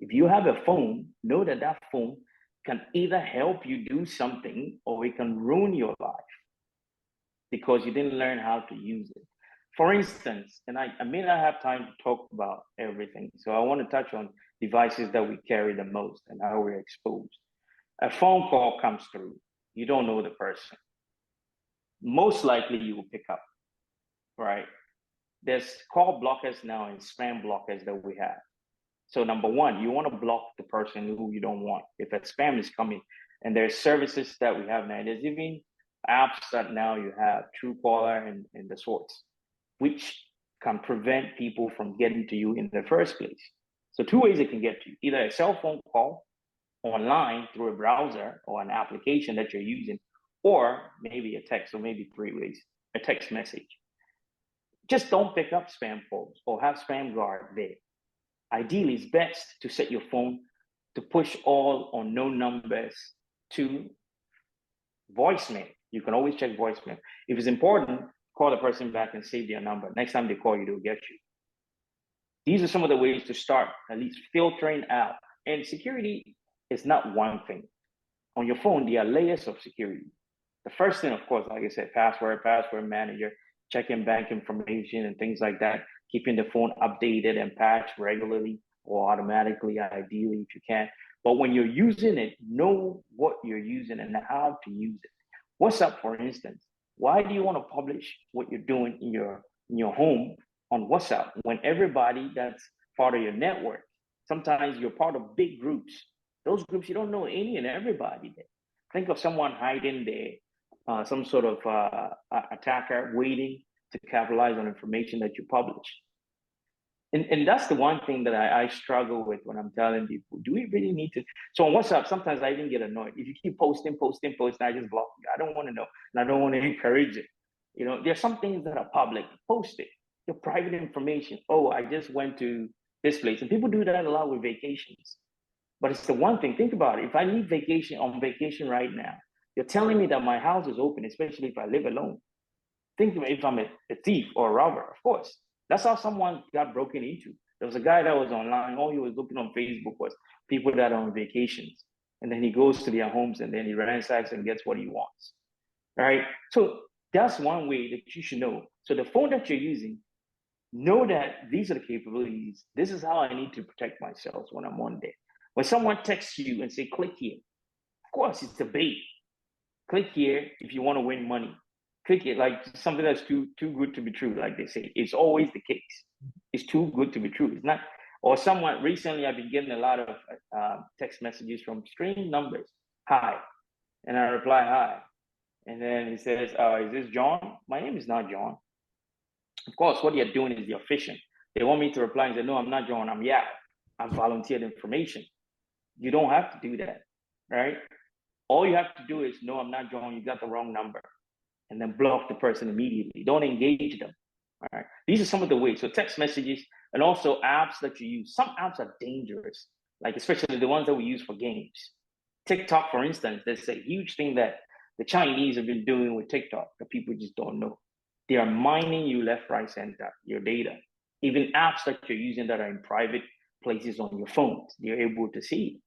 If you have a phone, know that that phone can either help you do something or it can ruin your life because you didn't learn how to use it. For instance, and I may not have time to talk about everything, so I want to touch on devices that we carry the most and how we're exposed. A phone call comes through, you don't know the person. Most likely you will pick up, right? There's call blockers now and spam blockers that we have. So number one, you want to block the person who you don't want. If a spam is coming, and there's services that we have now, there's even apps that now you have, Truecaller and the sorts, which can prevent people from getting to you in the first place. So two ways it can get to you, either a cell phone call online through a browser or an application that you're using, or maybe a text, or maybe three ways, a text message. Just don't pick up spam calls or have spam guard there. Ideally, it's best to set your phone to push all unknown numbers to voicemail. You can always check voicemail. If it's important, call the person back and save their number. Next time they call you, they'll get you. These are some of the ways to start, at least filtering out. And security is not one thing. On your phone, there are layers of security. The first thing, of course, like I said, password manager, checking bank information and things like that, keeping the phone updated and patched regularly or automatically, ideally, if you can. But when you're using it, know what you're using and how to use it. WhatsApp, for instance, why do you want to publish what you're doing in your home on WhatsApp when everybody that's part of your network, sometimes you're part of big groups. Those groups, you don't know any and everybody there. Think of someone hiding there, some sort of attacker waiting to capitalize on information that you publish. And that's the one thing that I struggle with when I'm telling people, do we really need to? So on WhatsApp, sometimes I even get annoyed. If you keep posting, I just block you. I don't want to know, and I don't want to encourage it. There's some things that are public. Post it. Your private information. Oh, I just went to this place. And people do that a lot with vacations. But it's the one thing, think about it. If I need on vacation right now, you're telling me that my house is open, especially if I live alone. Think about if I'm a thief or a robber, of course. That's how someone got broken into. There was a guy that was online. All he was looking on Facebook was people that are on vacations. And then he goes to their homes and then he ransacks and gets what he wants. All right. So that's one way that you should know. So the phone that you're using, know that these are the capabilities. This is how I need to protect myself when I'm on there. When someone texts you and say, click here, of course, it's a bait. Click here if you want to win money. Click it, like something that's too good to be true, like they say. It's always the case. It's too good to be true. It's not. Or someone, recently I've been getting a lot of text messages from strange numbers. Hi. And I reply, hi. And then he says, is this John? My name is not John. Of course, what you're doing is you're fishing. They want me to reply and say, no, I'm not John, I'm Yap. I've volunteered information. You don't have to do that, right? All you have to do is, no, I'm not John, you got the wrong number. And then block the person immediately. Don't engage them, all right? These are some of the ways. So text messages and also apps that you use. Some apps are dangerous, like especially the ones that we use for games. TikTok, for instance, there's a huge thing that the Chinese have been doing with TikTok that people just don't know. They are mining you left, right, center, your data. Even apps that you're using that are in private places on your phones, they're able to see.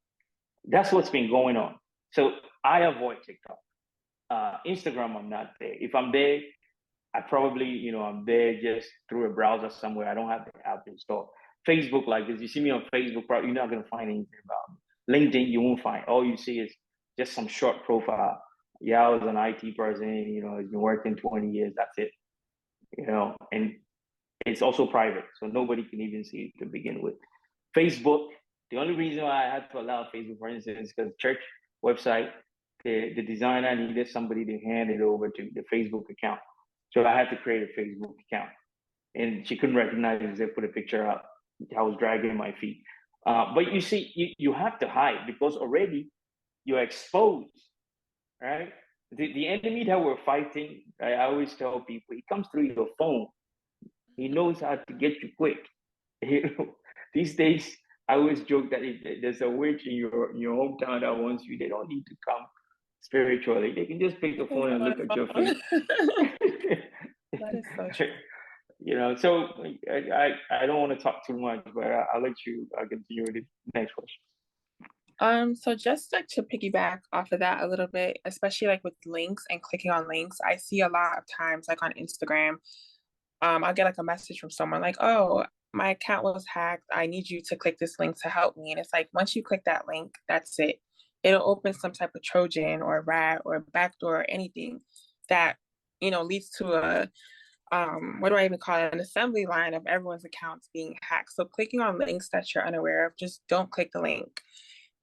That's what's been going on. So I avoid TikTok. Instagram, I'm not there. If I'm there, I probably, I'm there just through a browser somewhere. I don't have the app installed. Facebook, like this, you see me on Facebook, probably you're not going to find anything about me. LinkedIn, you won't find. All you see is just some short profile. Yeah, I was an IT person, has been working 20 years, that's it. And it's also private, so nobody can even see it to begin with. Facebook, the only reason why I had to allow Facebook, for instance, is because church website, the designer needed somebody to hand it over to the Facebook account. So I had to create a Facebook account. And she couldn't recognize it, they put a picture up. I was dragging my feet. But you see, you have to hide because already you're exposed, right? The enemy that we're fighting, I always tell people, he comes through your phone. He knows how to get you quick. These days, I always joke that if there's a witch in your hometown that wants you, they don't need to come spiritually. They can just pick the phone and look at your face. That is so true. So I don't want to talk too much, but I'll let you continue with the next question. So just like to piggyback off of that a little bit, especially like with links and clicking on links, I see a lot of times like on Instagram, I'll get like a message from someone like, oh, my account was hacked. I need you to click this link to help me. And it's like, once you click that link, that's it. It'll open some type of Trojan or rat or backdoor or anything that, leads to a, what do I even call it? An assembly line of everyone's accounts being hacked. So clicking on links that you're unaware of, just don't click the link.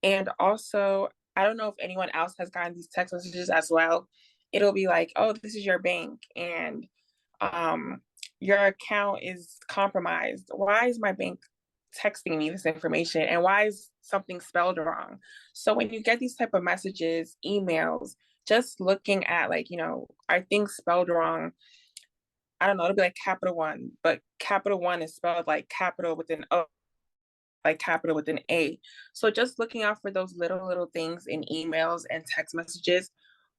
And also, I don't know if anyone else has gotten these text messages as well. It'll be like, oh, this is your bank and your account is compromised. Why is my bank texting me this information? And why is something spelled wrong? So when you get these type of messages, emails, just looking at like, are things spelled wrong? I don't know, it'll be like capital one, but capital one is spelled like capital with an O, like capital with an A. So just looking out for those little things in emails and text messages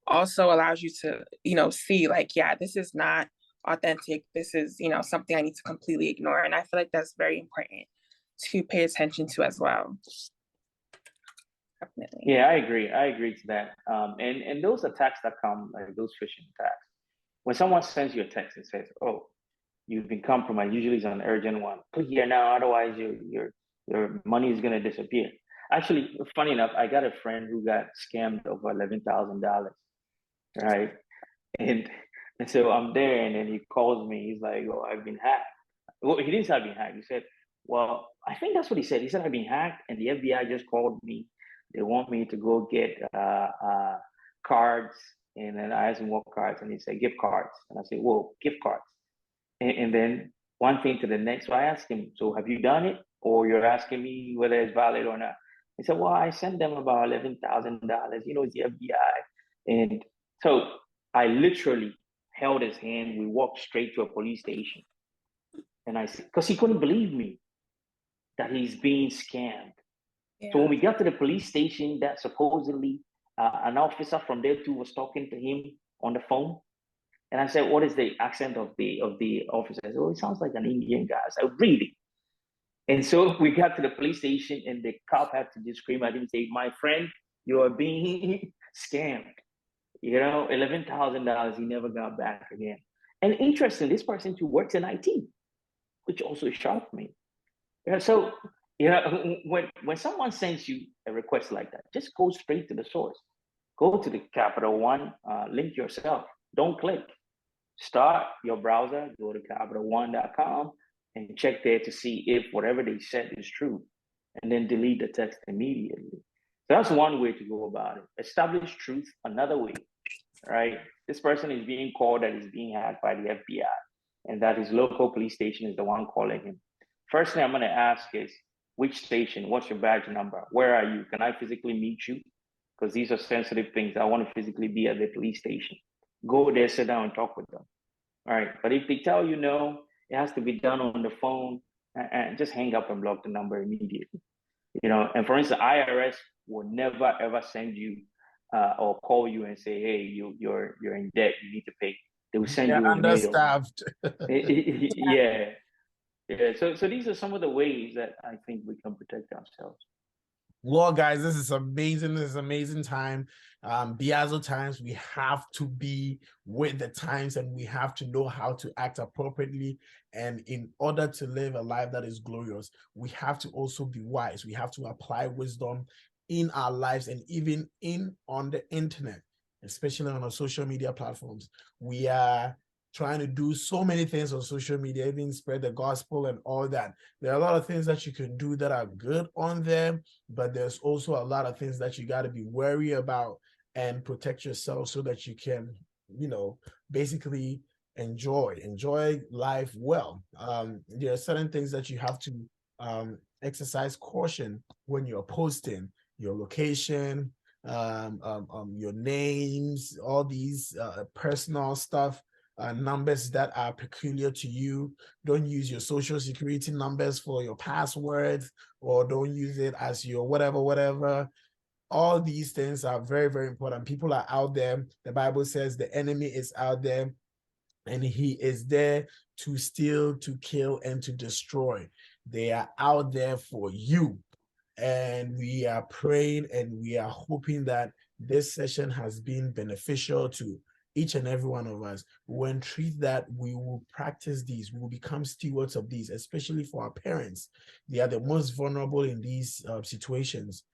also allows you to, see like, yeah, this is not authentic. This is, something I need to completely ignore. And I feel like that's very important to pay attention to as well. Definitely. Yeah, I agree to that. And those attacks that come, like those phishing attacks, when someone sends you a text and says, oh, you've been compromised, usually it's an urgent one. Click here now, otherwise your money is gonna disappear. Actually, funny enough, I got a friend who got scammed over $11,000, right? And so I'm there, and then he calls me. He's like, "Oh, I've been hacked." Well, he didn't say I've been hacked. He said, "Well, I think that's what he said." He said, "I've been hacked, and the FBI just called me. They want me to go get cards." And then I asked him what cards, and he said gift cards. And I said, "Whoa, gift cards!" And then one thing to the next. So I asked him, "So have you done it, or you're asking me whether it's valid or not?" He said, "Well, I sent them about $11,000. It's the FBI." And so I literally held his hand. We walked straight to a police station. And I said, because he couldn't believe me that he's being scammed. Yeah. So when we got to the police station, that supposedly an officer from there too was talking to him on the phone. And I said, what is the accent of the officer? I said, oh, it sounds like an Indian guy. I said, really? And so we got to the police station, and the cop had to just scream at him and say, my friend, you are being scammed. $11,000, he never got back again. And interesting, this person too works in IT, which also shocked me. So You know, when someone sends you a request like that, just go straight to the source. Go to the Capital One, link yourself. Don't click. Start your browser, go to capitalone.com and check there to see if whatever they said is true, and then delete the text immediately. So that's one way to go about it. Establish truth another way, right? This person is being called that is being hacked by the FBI, and that his local police station is the one calling him. First thing I'm going to ask is, which station? What's your badge number? Where are you? Can I physically meet you? Because these are sensitive things. I want to physically be at the police station. Go there, sit down, and talk with them. All right. But if they tell you no, it has to be done on the phone, and just hang up and block the number immediately. You know, and for instance, IRS will never ever send you or call you and say, "Hey, you're in debt. You need to pay." They will send Yeah, you a mail. understaffed. Yeah, yeah. So these are some of the ways that I think we can protect ourselves. Well, guys, this is amazing. This is amazing time. Biazo Times, we have to be with the times and we have to know how to act appropriately. And in order to live a life that is glorious, we have to also be wise. We have to apply wisdom in our lives and even on the internet, especially on our social media platforms. We are trying to do so many things on social media, even spread the gospel and all that. There are a lot of things that you can do that are good on there, but there's also a lot of things that you got to be wary about and protect yourself so that you can, you know, basically enjoy life well. There are certain things that you have to exercise caution when you're posting your location, your names, all these personal stuff. Numbers that are peculiar to you. Don't use your social security numbers for your passwords, or don't use it as your whatever. All these things are very, very important. People are out there. The Bible says the enemy is out there and he is there to steal, to kill, and to destroy. They are out there for you. And we are praying and we are hoping that this session has been beneficial to each and every one of us. When treat that, we will practice these. We will become stewards of these, especially for our parents. They are the most vulnerable in these situations.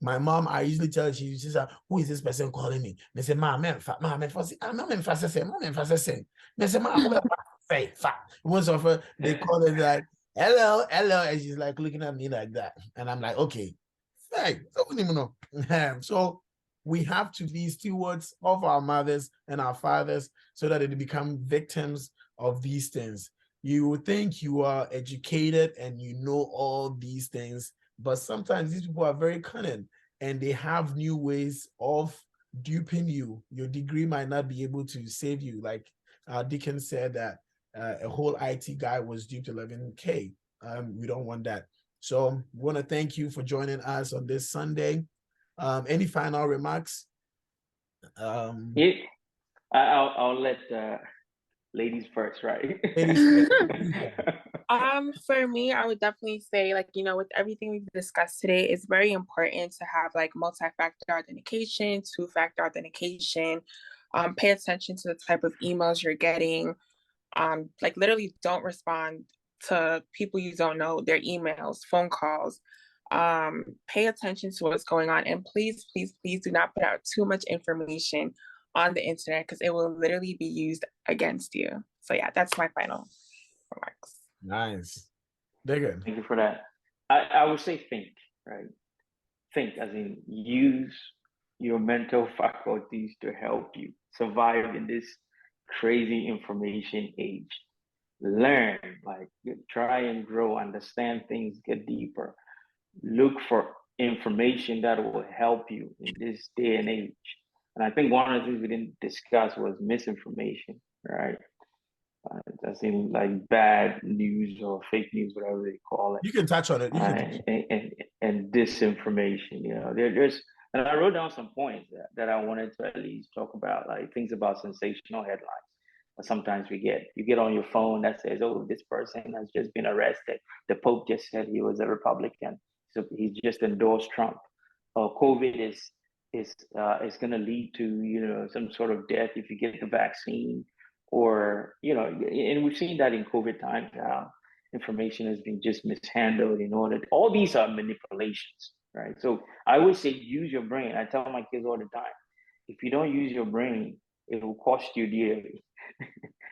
My mom, I usually tell her, she says, who is this person calling me? I say, Ma, I say, Ma, most of her, they call it like, hello, and she's like looking at me like that. And I'm like, okay, hey, so we have to be stewards of our mothers and our fathers so that they become victims of these things. You would think you are educated and you know all these things, but sometimes these people are very cunning and they have new ways of duping you. Your degree might not be able to save you. Like Dickens said that a whole IT guy was duped 11K. We don't want that. So we want to thank you for joining us on this Sunday. Any final remarks? Yeah, I'll let ladies first, right? Ladies For me, I would definitely say, like, you know, with everything we've discussed today, it's very important to have like multi-factor authentication, two-factor authentication. Pay attention to the type of emails you're getting. Like literally don't respond to people you don't know, their emails, phone calls. Pay attention to what's going on, and please, please, please do not put out too much information on the internet because it will literally be used against you. So yeah, that's my final remarks. Nice. Very good. Thank you for that. I would say think, right? Think as in use your mental faculties to help you survive in this crazy information age. Learn, like try and grow, understand things, get deeper. Look for information that will help you in this day and age. And I think one of the things we didn't discuss was misinformation, right? As in like bad news or fake news, whatever they call it. You can touch on it. And disinformation. You know, there's and I wrote down some points that I wanted to at least talk about, like things about sensational headlines. Sometimes you get on your phone that says, "Oh, this person has just been arrested. The Pope just said he was a Republican, so he just endorsed Trump." Or COVID is going to lead to some sort of death if you get the vaccine, or and we've seen that in COVID times now. information has been just mishandled in order. All these are manipulations, right? So I always say use your brain. I tell my kids all the time, if you don't use your brain, it will cost you dearly.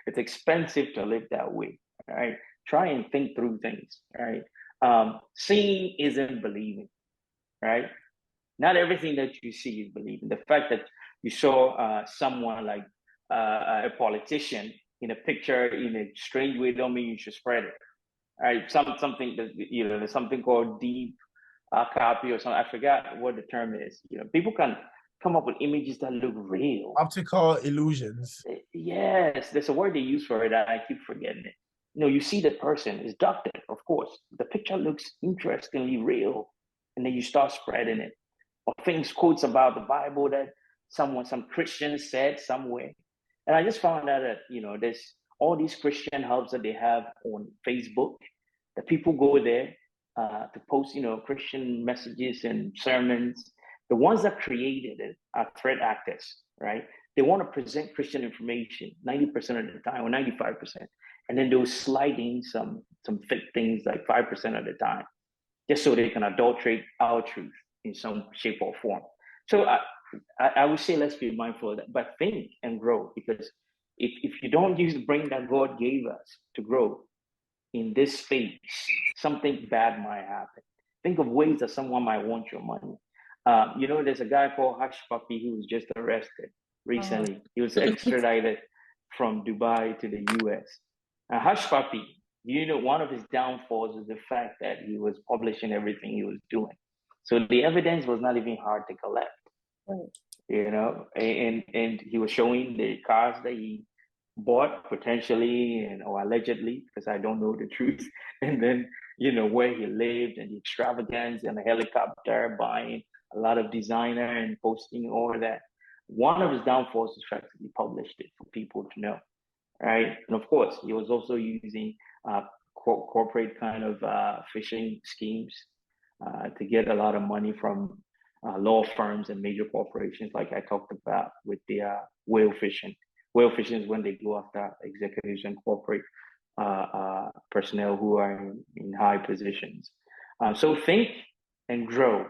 It's expensive to live that way, right? Try and think through things, right? Seeing isn't believing, right? Not everything that you see is believing. The fact that you saw someone like a politician in a picture in a strange way don't mean you should spread it, right? Something that, there's something called deep copy or something. I forgot what the term is. People can come up with images that look real. Optical illusions. Yes, there's a word they use for it. I keep forgetting it. You see the person is doctored, of course. The picture looks interestingly real, and then you start spreading it. Or things, quotes about the Bible that some Christian said somewhere. And I just found out that, there's all these Christian hubs that they have on Facebook, that people go there to post, Christian messages and sermons. The ones that created it are threat actors, right? They want to present Christian information 90% of the time or 95%. And then they'll slide in some fake things like 5% of the time, just so they can adulterate our truth in some shape or form. So I would say let's be mindful of that, but think and grow, because if you don't use the brain that God gave us to grow in this space, something bad might happen. Think of ways that someone might want your money. There's a guy called Hush Puppy who was just arrested recently. He was extradited from Dubai to the US. Hush Puppy, one of his downfalls is the fact that he was publishing everything he was doing. So the evidence was not even hard to collect, and he was showing the cars that he bought potentially or allegedly, because I don't know the truth, and then where he lived and the extravagance and the helicopter, buying a lot of designer and posting all of that. One of his downfalls is the fact that he published it for people to know, right? And of course, he was also using corporate kind of phishing schemes to get a lot of money from law firms and major corporations, like I talked about with the whale fishing. Whale fishing is when they go after executives and corporate personnel who are in high positions. So think and grow.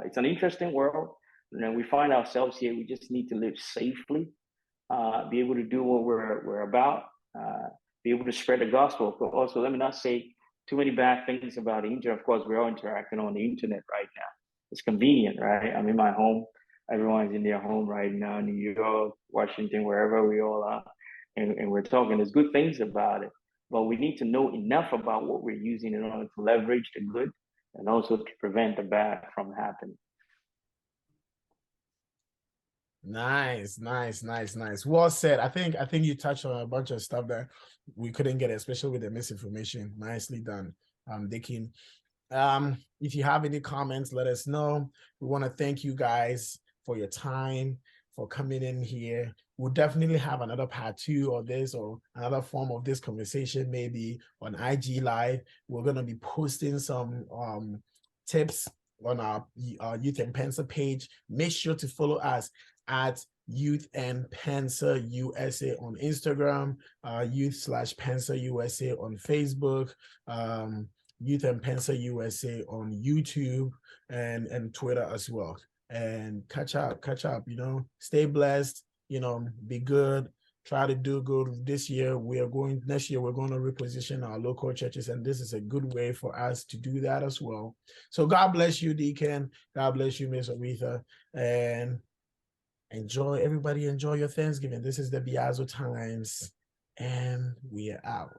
It's an interesting world. And we find ourselves here. We just need to live safely, be able to do what we're about, be able to spread the gospel. But also, let me not say too many bad things about the internet. Of course, we're all interacting on the internet right now. It's convenient, right? I'm in my home. Everyone's in their home right now, New York, Washington, wherever we all are. And we're talking. There's good things about it. But we need to know enough about what we're using in order to leverage the good and also to prevent the bad from happening. Nice. Well said. I think you touched on a bunch of stuff that we couldn't get, especially with the misinformation. Nicely done, Dickie. If you have any comments, let us know. We want to thank you guys for your time, for coming in here. We'll definitely have another part 2 of this, or another form of this conversation, maybe on IG Live. We're going to be posting some tips on our Youth and Pensa page. Make sure to follow us at Youth and Pensa USA on Instagram, Youth/Pensa USA on Facebook, Youth and Pensa USA on YouTube and Twitter as well. And catch up, stay blessed, be good, try to do good. Next year, we're going to reposition our local churches, and this is a good way for us to do that as well. So God bless you, Deacon. God bless you, Miss Oretha. And everybody enjoy your Thanksgiving. This is the Biazo Times, and we are out.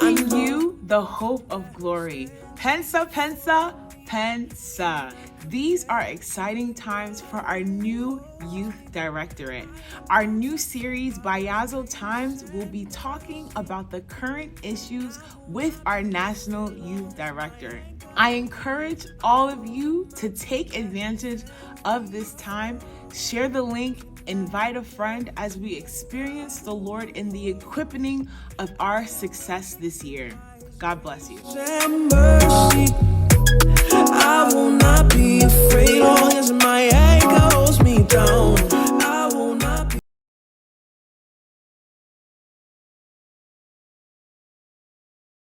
In you, the hope of glory. Pensa, Pensa, Pensa. These are exciting times for our new youth directorate. Our new series, Biazo Times, will be talking about the current issues with our national youth directorate. I encourage all of you to take advantage of this time. Share the link, invite a friend as we experience the Lord in the equipping of our success this year. God bless you. I will not be afraid, long as my anchor holds me down.